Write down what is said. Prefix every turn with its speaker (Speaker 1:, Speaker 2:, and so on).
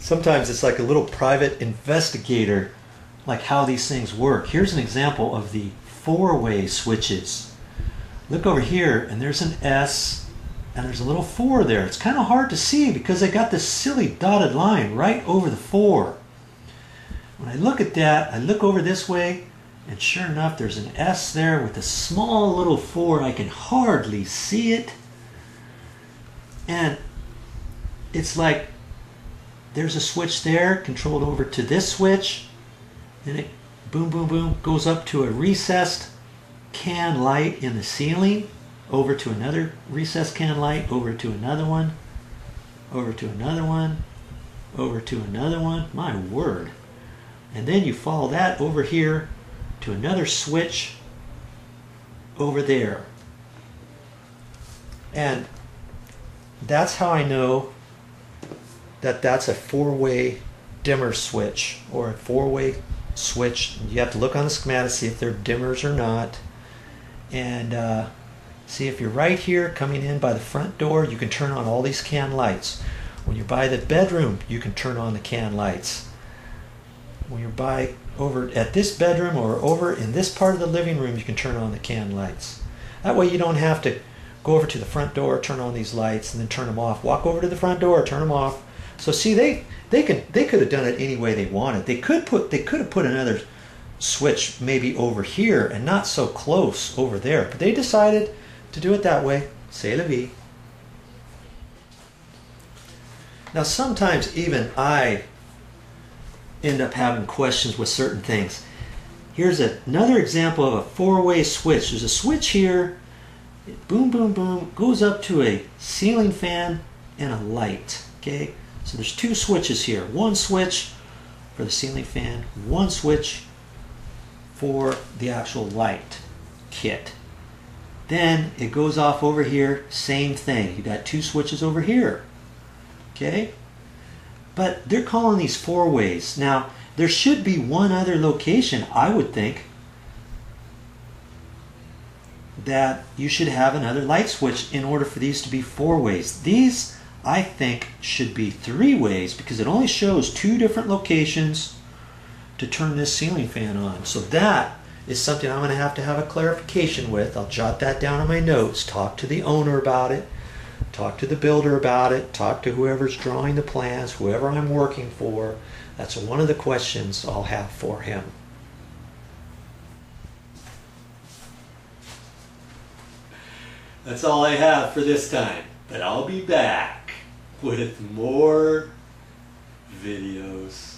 Speaker 1: Sometimes it's like a little private investigator, like how these things work. Here's an example of the four-way switches. Look over here, and there's an S, and there's a little 4 there. It's kind of hard to see because they got this silly dotted line right over the 4. When I look at that, I look over this way, and sure enough, there's an S there with a small little 4. I can hardly see it. And it's like there's a switch there controlled over to this switch, and it boom, boom, boom goes up to a recessed can light in the ceiling, over to another recessed can light, over to another one, over to another one, over to another one. My word. And then you follow that over here to another switch over there. And that's how I know that that's a four-way dimmer switch, or a four-way switch. You have to look on the schematic, see if they're dimmers or not. And see, if you're right here coming in by the front door, you can turn on all these can lights. When you're by the bedroom, you can turn on the can lights. When you're by over at this bedroom or over in this part of the living room, you can turn on the can lights. That way you don't have to go over to the front door, turn on these lights, and then turn them off. Walk over to the front door, turn them off. So see, they could have done it any way they wanted. They could have put another switch maybe over here and not so close over there, but they decided to do it that way. C'est la vie. Now sometimes even I end up having questions with certain things. Here's another example of a four-way switch. There's a switch here, it boom, boom, boom, goes up to a ceiling fan and a light. Okay, so there's two switches here. One switch for the ceiling fan, one switch for the actual light kit. Then it goes off over here, same thing. You got two switches over here. Okay? But they're calling these four ways. Now, there should be one other location, I would think, that you should have another light switch in order for these to be four ways. These, I think, should be three ways because it only shows two different locations to turn this ceiling fan on. So that is something I'm going to have a clarification with. I'll jot that down in my notes, talk to the owner about it, talk to the builder about it, talk to whoever's drawing the plans, whoever I'm working for. That's one of the questions I'll have for him. That's all I have for this time, but I'll be back with more videos.